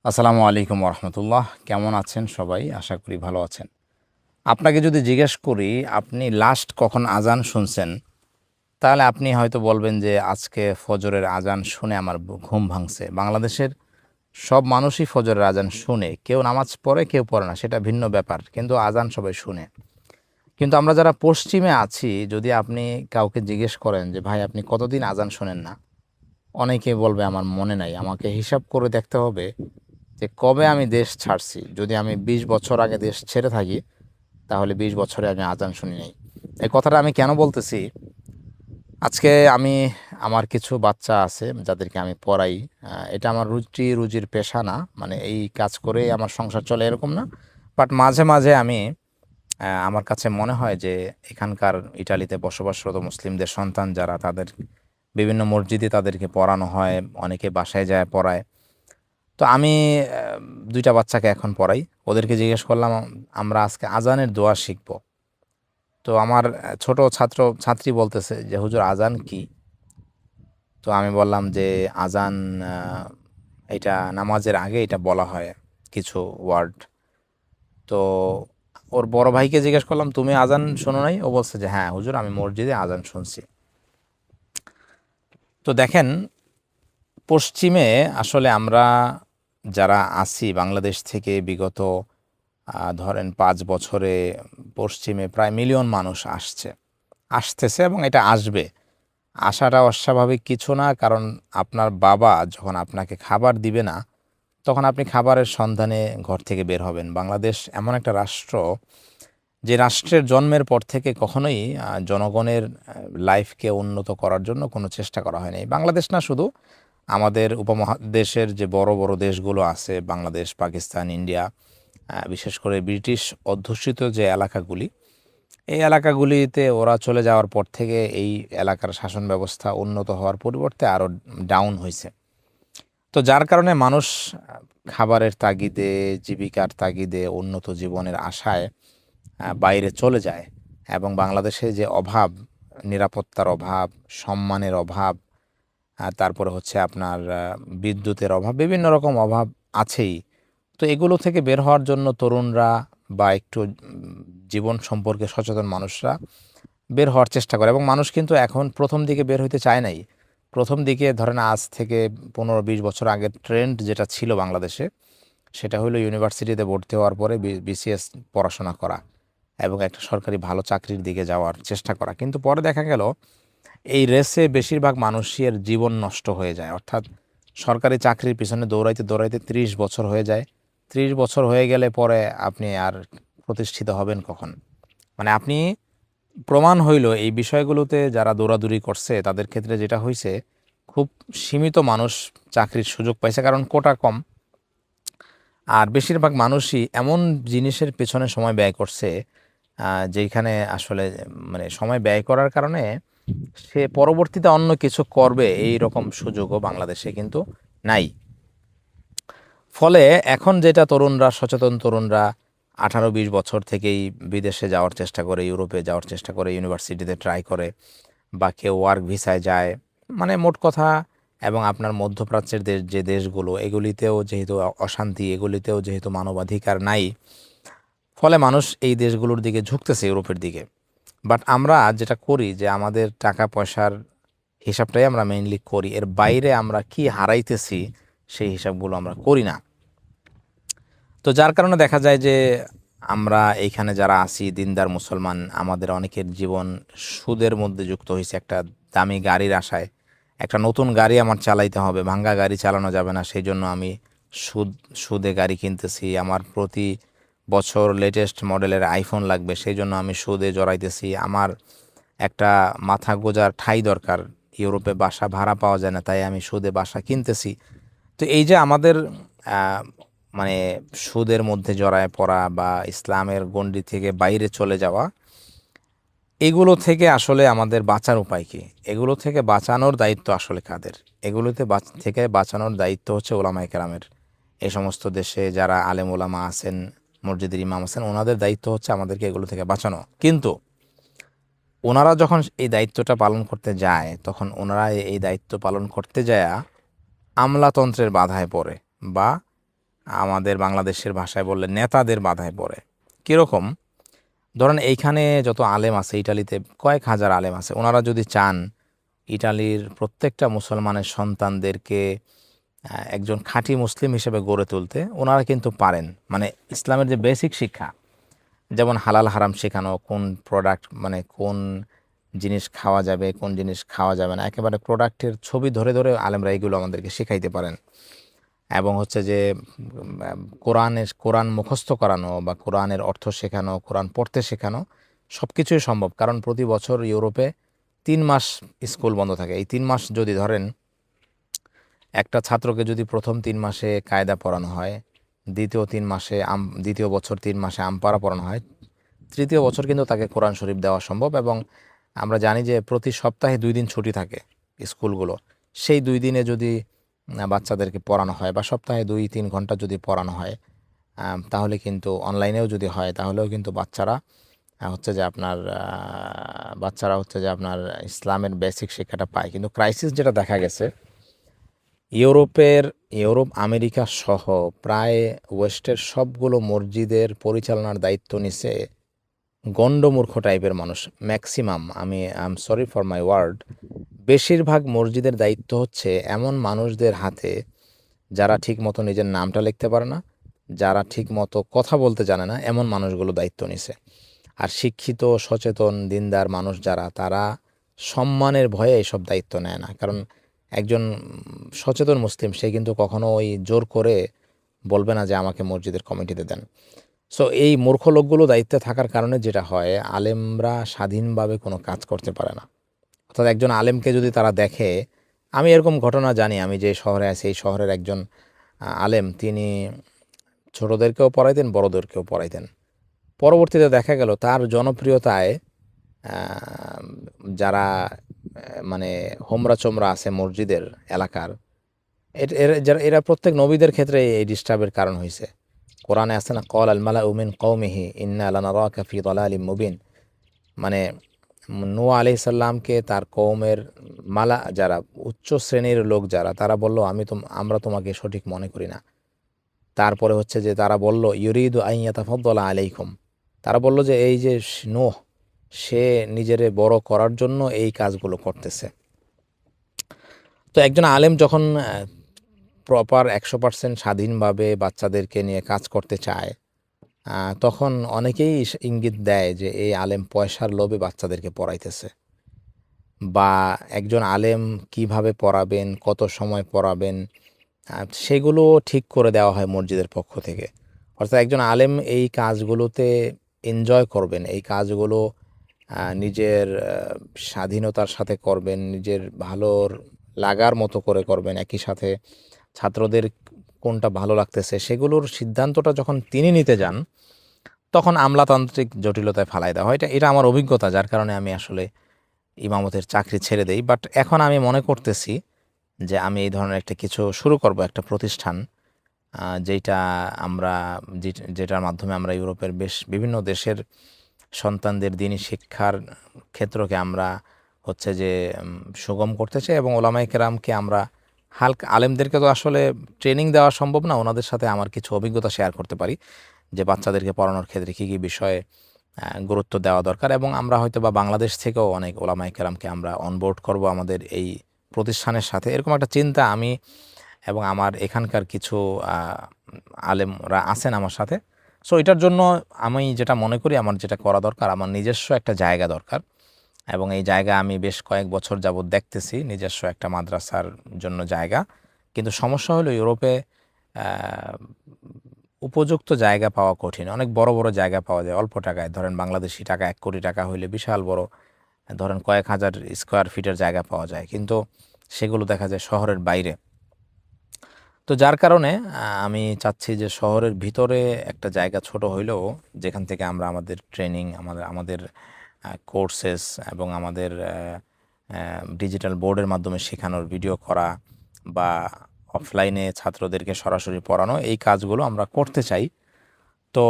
আসসালামু আলাইকুম রহমতুল্লাহ। কেমন আছেন সবাই? আশা করি ভালো আছেন। আপনাকে যদি জিজ্ঞেস করি আপনি লাস্ট কখন আজান শুনছেন, তাহলে আপনি হয়তো বলবেন যে আজকে ফজরের আজান শুনে আমার ঘুম ভাঙছে। বাংলাদেশের সব মানুষই ফজরের আজান শুনে, কেউ নামাজ পড়ে কেউ পড়ে না, সেটা ভিন্ন ব্যাপার, কিন্তু আজান সবাই শুনে। কিন্তু আমরা যারা পশ্চিমে আছি, যদি আপনি কাউকে জিজ্ঞেস করেন যে ভাই আপনি কতদিন আজান শোনেন না, অনেকে বলবে আমার মনে নাই। আমাকে হিসাব করে দেখতে হবে যে কবে আমি দেশ ছাড়ছি। যদি আমি ২০ বছর আগে দেশ ছেড়ে থাকি, তাহলে ২০ বছরে আমি আজান শুনি নাই। এই কথাটা আমি কেন বলতেছি, আজকে আমি আমার কিছু বাচ্চা আছে যাদেরকে আমি পড়াই। এটা আমার রুজির পেশা না, মানে এই কাজ করে আমার সংসার চলে এরকম না। বাট মাঝে মাঝে আমি আমার কাছে মনে হয় যে এখানকার ইটালিতে বসবাসরত মুসলিমদের সন্তান যারা, তাদের বিভিন্ন মসজিদে তাদেরকে পড়ানো হয়, অনেকে বাসায় যায় পড়ায়। তো আমি আহ, দুইটা বাচ্চাকে এখন পড়াই। ওদেরকে জিজ্ঞেস করলাম আমরা আজকে আজানের দোয়া শিখব। তো আমার ছোট ছাত্রী বলতেছে যে হুজুর আজান কি? তো আমি বললাম যে আজান আহ, এটা নামাজের আগে এটা বলা হয় কিছু ওয়ার্ড। তো ওর বড় ভাইকে জিজ্ঞেস করলাম তুমি আজান শোনো নাই? ও বলছে যে হ্যাঁ হুজুর, আমি মসজিদে আজান শুনছি। তো দেখেন, পশ্চিমে আসলে আমরা যারা আছি বাংলাদেশ থেকে বিগত ধরেন ৫ বছরে পশ্চিমে প্রায় মিলিয়ন মানুষ আসতেছে এবং এটা আসবে। আসাটা অস্বাভাবিক কিছু না, কারণ আপনার বাবা যখন আপনাকে খাবার দিবে না, তখন আপনি খাবারের সন্ধানে ঘর থেকে বের হবেন। বাংলাদেশ এমন একটা রাষ্ট্র, যে রাষ্ট্রের জন্মের পর থেকে কখনোই জনগণের লাইফকে উন্নত করার জন্য কোনো চেষ্টা করা হয়নি। বাংলাদেশ না, শুধু আমাদের উপমহাদেশের যে বড় বড় দেশগুলো আছে, বাংলাদেশ, পাকিস্তান, ইন্ডিয়া, বিশেষ করে ব্রিটিশ অধ্যুষিত যে এলাকাগুলি, এই এলাকাগুলিতে ওরা চলে যাওয়ার পর থেকে এই এলাকার শাসন ব্যবস্থা উন্নত হওয়ার পরিবর্তে আরও ডাউন হয়েছে। তো যার কারণে মানুষ খাবারের তাগিদে, জীবিকার তাগিদে, উন্নত জীবনের আশায় বাইরে চলে যায়। এবং বাংলাদেশে যে অভাব, নিরাপত্তার অভাব, সম্মানের অভাব, তারপরে হচ্ছে আপনার বিদ্যুতের অভাব, বিভিন্ন রকম অভাব আছেই। তো এগুলো থেকে বের হওয়ার জন্য তরুণরা বা একটু জীবন সম্পর্কে সচেতন মানুষরা বের হওয়ার চেষ্টা করে। এবং মানুষ কিন্তু এখন প্রথম দিকে বের হইতে চায় নাই। প্রথম দিকে ধরেন আজ থেকে ১৫-২০ বছর আগের ট্রেন্ড যেটা ছিল বাংলাদেশে, সেটা হলো ইউনিভার্সিটিতে ভর্তি হওয়ার পরে বিসিএস পড়াশোনা করা এবং একটা সরকারি ভালো চাকরির দিকে যাওয়ার চেষ্টা করা। কিন্তু পরে দেখা গেল এই রেসে বেশিরভাগ মানুষের জীবন নষ্ট হয়ে যায়। অর্থাৎ সরকারি চাকরির পিছনে দৌড়াইতে দৌড়াইতে ৩০ বছর হয়ে যায়। ৩০ বছর হয়ে গেলে পরে আপনি আর প্রতিষ্ঠিত হবেন কখন? মানে আপনি, প্রমাণ হইল এই বিষয়গুলোতে যারা দৌড়াদৌড়ি করছে তাদের ক্ষেত্রে যেটা হয়েছে, খুব সীমিত মানুষ চাকরির সুযোগ পাইছে, কারণ কোটা কম। আর বেশিরভাগ মানুষই এমন জিনিসের পেছনে সময় ব্যয় করছে যেখানে আসলে মানে সময় ব্যয় করার কারণে সে পরবর্তীতে অন্য কিছু করবে এই রকম সুযোগও বাংলাদেশে কিন্তু নাই। ফলে এখন যেটা তরুণরা, সচেতন তরুণরা ১৮-২০ বছর থেকেই বিদেশে যাওয়ার চেষ্টা করে, ইউরোপে যাওয়ার চেষ্টা করে, ইউনিভার্সিটিতে ট্রাই করে, বা কেউ ওয়ার্ক ভিসায় যায়। মানে মোট কথা, এবং আপনার মধ্যপ্রাচ্যের যে দেশগুলো, এগুলিতেও যেহেতু অশান্তি, এগুলিতেও যেহেতু মানবাধিকার নাই, ফলে মানুষ এই দেশগুলোর দিকে ঝুঁকতেছে, ইউরোপের দিকে। বাট আমরা যেটা করি যে আমাদের টাকা পয়সার হিসাবটাই আমরা মেইনলি করি, এর বাইরে আমরা কি হারাইতেছি সেই হিসাবগুলো আমরা করি না। তো যার কারণে দেখা যায় যে আমরা এইখানে যারা আছি দিনদার মুসলমান, আমাদের অনেকের জীবন সুদের মধ্যে যুক্ত হয়েছে। একটা দামি গাড়ির আশায়, একটা নতুন গাড়ি আমার চালাইতে হবে, ভাঙ্গা গাড়ি চালানো যাবে না, সেই জন্য আমি সুদে গাড়ি কিনতেছি। আমার প্রতি বছর লেটেস্ট মডেলের আইফোন লাগবে, সেই জন্য আমি সুদে জড়াইতেছি। আমার একটা মাথা গোঁজার ঠাঁই দরকার, ইউরোপে বাসা ভাড়া পাওয়া যায় না, তাই আমি সুদে বাসা কিনতেছি। তো এই যে আমাদের আহ, মানে সুদের মধ্যে জড়ায় পড়া বা ইসলামের গণ্ডি থেকে বাইরে চলে যাওয়া, এগুলো থেকে আসলে আমাদের বাঁচার উপায় কি? এগুলো থেকে বাঁচানোর দায়িত্ব আসলে কাদের? এগুলোতে থেকে বাঁচানোর দায়িত্ব হচ্ছে ওলামায়ে কেরামের। এই সমস্ত দেশে যারা আলেম ওলামা আছেন, মসজিদের ইমাম আছেন, ওনাদের দায়িত্ব হচ্ছে আমাদেরকে এগুলো থেকে বাঁচানো। কিন্তু ওনারা যখন এই দায়িত্বটা পালন করতে যায়, তখন ওনারা এই দায়িত্ব পালন করতে যায় আমলাতন্ত্রের বাধায় পড়ে, বা আমাদের বাংলাদেশের ভাষায় বললে নেতাদের বাধায় পড়ে। কীরকম? ধরেন এইখানে যত আলেম আছে, ইটালিতে কয়েক হাজার আলেম আছে, ওনারা যদি চান ইটালির প্রত্যেকটা মুসলমানের সন্তানদেরকে একজন খাঁটি মুসলিম হিসেবে গড়ে তুলতে, ওনারা কিন্তু পারেন। মানে ইসলামের যে বেসিক শিক্ষা, যেমন হালাল হারাম শেখানো, কোন প্রোডাক্ট মানে কোন জিনিস খাওয়া যাবে, কোন জিনিস খাওয়া যাবে না, একেবারে প্রোডাক্টের ছবি ধরে ধরে আলেমরা এগুলো আমাদেরকে শেখাইতে পারেন। এবং হচ্ছে যে কোরআন মুখস্থ করানো বা কোরআনের অর্থ শেখানো, কোরআন পড়তে শেখানো, সব কিছুই সম্ভব। কারণ প্রতি বছর ইউরোপে 3 মাস স্কুল বন্ধ থাকে। এই 3 মাস যদি ধরেন একটা ছাত্রকে যদি প্রথম 3 মাসে কায়দা পড়ানো হয়, দ্বিতীয় বছর 3 মাসে আমপারা পড়ানো হয়, তৃতীয় বছর কিন্তু তাকে কোরআন শরীফ দেওয়া সম্ভব। এবং আমরা জানি যে প্রতি সপ্তাহে 2 দিন ছুটি থাকে স্কুলগুলো। সেই 2 দিনে যদি বাচ্চাদেরকে পড়ানো হয় বা সপ্তাহে 2-3 ঘন্টা যদি পড়ানো হয়, তাহলে কিন্তু অনলাইনেও যদি হয়, তাহলেও কিন্তু বাচ্চারা হচ্ছে যে আপনার ইসলামের বেসিক শিক্ষাটা পায়। কিন্তু ক্রাইসিস যেটা দেখা গেছে, ইউরোপ আমেরিকা সহ প্রায় ওয়েস্টের সবগুলো মসজিদের পরিচালনার দায়িত্ব নিছে গণ্ডমূর্খ টাইপের মানুষ, maximum. I am sorry for my word, বেশিরভাগ মসজিদের দায়িত্ব হচ্ছে এমন মানুষদের হাতে যারা ঠিক মতো নিজের নামটা লিখতে পারে না, যারা ঠিক মতো কথা বলতে জানে না, এমন মানুষগুলো দায়িত্ব নিছে। আর শিক্ষিত সচেতন দিনদার মানুষ যারা, তারা সম্মানের ভয়ে এইসব দায়িত্ব নেয় না। কারণ একজন সচেতন মুসলিম সে কিন্তু কখনো ওই জোর করে বলবে না যে আমাকে মসজিদের কমিটিতে দেন। সো এই মূর্খ লোকগুলো দায়িত্বে থাকার কারণে যেটা হয়, আলেমরা স্বাধীনভাবে কোনো কাজ করতে পারে না। অর্থাৎ একজন আলেমকে যদি তারা দেখে, আমি এরকম ঘটনা জানি, আমি যে শহরে আছি এই শহরের একজন আলেম, তিনি ছোটদেরকেও পড়াইতেন, বড়দেরকেও পড়াইতেন। পরবর্তীতে দেখা গেল তার জনপ্রিয়তায় যারা মানে হোমরা চোমরা আছে মসজিদের এলাকার, এরা প্রত্যেক নবীদের ক্ষেত্রে এই ডিস্টার্বের কারণ হয়েছে। কোরআনে আছে না, ক্বাল আল মালাউ মিন কওমিহি ইন্না লানারাকা ফি দালালিম মুবিন। মানে নূহ আলাইহিস সালামকে তার কওমের যারা উচ্চ শ্রেণীর লোক যারা, তারা বলল আমরা তোমাকে সঠিক মনে করি না। তারপরে হচ্ছে যে তারা বলল ইউরিদু আন ইয়াতাফাদ্দালা আলাইকুম, তারা বলল যে এই যে নূহ, সে নিজেরে বড় করার জন্য এই কাজগুলো করতেছে। তো একজন আলেম যখন প্রপার 100% স্বাধীনভাবে বাচ্চাদেরকে নিয়ে কাজ করতে চায়, তখন অনেকেই ইঙ্গিত দেয় যে এই আলেম পয়সার লোভে বাচ্চাদেরকে পড়াইতেছে। বা একজন আলেম কিভাবে পড়াবেন, কত সময় পড়াবেন, সেগুলো ঠিক করে দেওয়া হয় মসজিদের পক্ষ থেকে। অর্থাৎ একজন আলেম এই কাজগুলোতে এনজয় করবেন, এই কাজগুলো নিজের স্বাধীনতার সাথে করবেন, নিজের ভালোর লাগার মতো করে করবেন। একই সাথে ছাত্রদের কোনটা ভালো লাগতেছে সেগুলোর সিদ্ধান্তটা যখন তিনি নিতে যান, তখন আমলাতান্ত্রিক জটিলতায় ফালাই দেওয়া হয়। এটা আমার অভিজ্ঞতা, যার কারণে আমি আসলে ইমামতের চাকরি ছেড়ে দেই। বাট এখন আমি মনে করতেছি যে আমি এই ধরনের একটা কিছু শুরু করব, একটা প্রতিষ্ঠান, যেটার মাধ্যমে আমরা ইউরোপের বিভিন্ন দেশের সন্তানদের দিনী শিক্ষার ক্ষেত্রকে আমরা হচ্ছে যে সুগম করতে চাই। এবং ওলামায়ে কেরামকে আমরা আলেমদেরকে তো আসলে ট্রেনিং দেওয়া সম্ভব না, ওনাদের সাথে আমার কিছু অভিজ্ঞতা শেয়ার করতে পারি যে বাচ্চাদেরকে পড়ানোর ক্ষেত্রে কী কী বিষয়ে গুরুত্ব দেওয়া দরকার। এবং আমরা হয়তো বা বাংলাদেশ থেকেও অনেক ওলামায়ে কেরামকে আমরা অনবোর্ড করব আমাদের এই প্রতিষ্ঠানের সাথে, এরকম একটা চিন্তা আমি এবং আমার এখানকার কিছু আলেমরা আছেন আমার সাথে। সো এটার জন্য আমি যেটা মনে করি, আমার যেটা করা দরকার, আমার নিজস্ব একটা জায়গা দরকার। এবং এই জায়গা আমি বেশ কয়েক বছর যাবৎ দেখতেছি, নিজস্ব একটা মাদ্রাসার জন্য জায়গা। কিন্তু সমস্যা হলো ইউরোপে উপযুক্ত জায়গা পাওয়া কঠিন। অনেক বড় বড় জায়গা পাওয়া যায় অল্প টাকায়, ধরেন বাংলাদেশি টাকা 1 কোটি টাকা হইলে বিশাল বড়, ধরেন কয়েক হাজার স্কোয়ার ফিটের জায়গা পাওয়া যায়, কিন্তু সেগুলো দেখা যায় শহরের বাইরে। তো যার কারণে আমি চাচ্ছি যে শহরের ভিতরে একটা জায়গা ছোট হইলেও, যেখান থেকে আমরা আমাদের ট্রেনিং, আমাদের কোর্সেস এবং আমাদের ডিজিটাল বোর্ডের মাধ্যমে শেখানোর ভিডিও করা বা অফলাইনে ছাত্রদেরকে সরাসরি পড়ানো, এই কাজগুলো আমরা করতে চাই। তো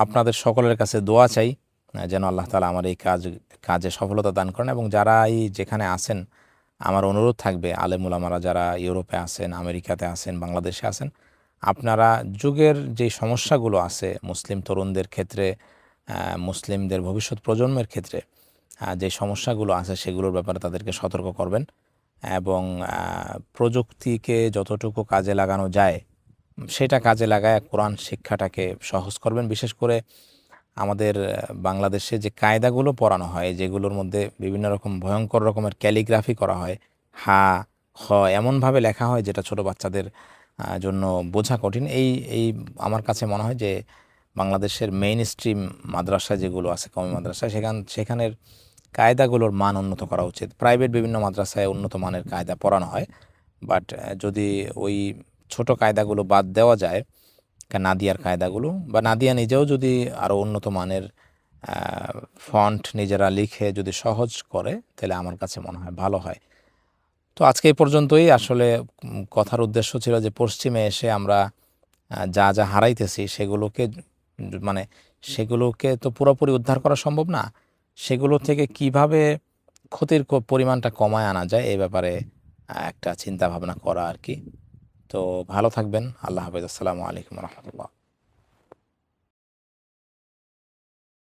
আপনাদের সকলের কাছে দোয়া চাই যেন আল্লাহ তাআলা আমার এই কাজে সফলতা দান করেন। এবং যারা যেখানে আছেন, আমার অনুরোধ থাকবে আলেম উলামারা যারা ইউরোপে আছেন, আমেরিকাতে আছেন, বাংলাদেশে আছেন, আপনারা যুগের যে সমস্যাগুলো আছে মুসলিম তরুণদের ক্ষেত্রে, মুসলিমদের ভবিষ্যৎ প্রজন্মের ক্ষেত্রে যে সমস্যাগুলো আছে সেগুলোর ব্যাপারে তাদেরকে সতর্ক করবেন এবং প্রযুক্তিকে যতটুকু কাজে লাগানো যায় সেটা কাজে লাগায় কোরআন শিক্ষাটাকে সহজ করবেন। বিশেষ করে আমাদের বাংলাদেশে যে কায়দাগুলো পড়ানো হয়, যেগুলোর মধ্যে বিভিন্ন রকম ভয়ঙ্কর রকমের ক্যালিগ্রাফি করা হয়, হা খ এমনভাবে লেখা হয় যেটা ছোট বাচ্চাদের জন্য বোঝা কঠিন। এই আমার কাছে মনে হয় যে বাংলাদেশের মেইন স্ট্রিম মাদ্রাসা যেগুলো আছে, কওমি মাদ্রাসা, সেখানের কায়দাগুলোর মান উন্নত করা উচিত। প্রাইভেট বিভিন্ন মাদ্রাসায় উন্নত মানের কায়দা পড়ানো হয়, বাট যদি ওই ছোট কায়দাগুলো বাদ দেওয়া যায়, নাদিয়ার কায়দাগুলো, বা নাদিয়া নিজেও যদি আরও উন্নত মানের ফন্ট নিজেরা লিখে যদি সহজ করে, তাহলে আমার কাছে মনে হয় ভালো হয়। তো আজকে এই পর্যন্তই। আসলে কথার উদ্দেশ্য ছিল যে পশ্চিমে এসে আমরা যা যা হারাইতেছি মানে সেগুলোকে তো পুরোপুরি উদ্ধার করা সম্ভব না, সেগুলো থেকে কিভাবে ক্ষতির পরিমাণটা কমায় আনা যায় এই ব্যাপারে একটা চিন্তা ভাবনা করা আর কি। তো ভালো থাকবেন। আল্লাহ হাফেজ। আসসালামু আলাইকুম রহমতুল্লাহ।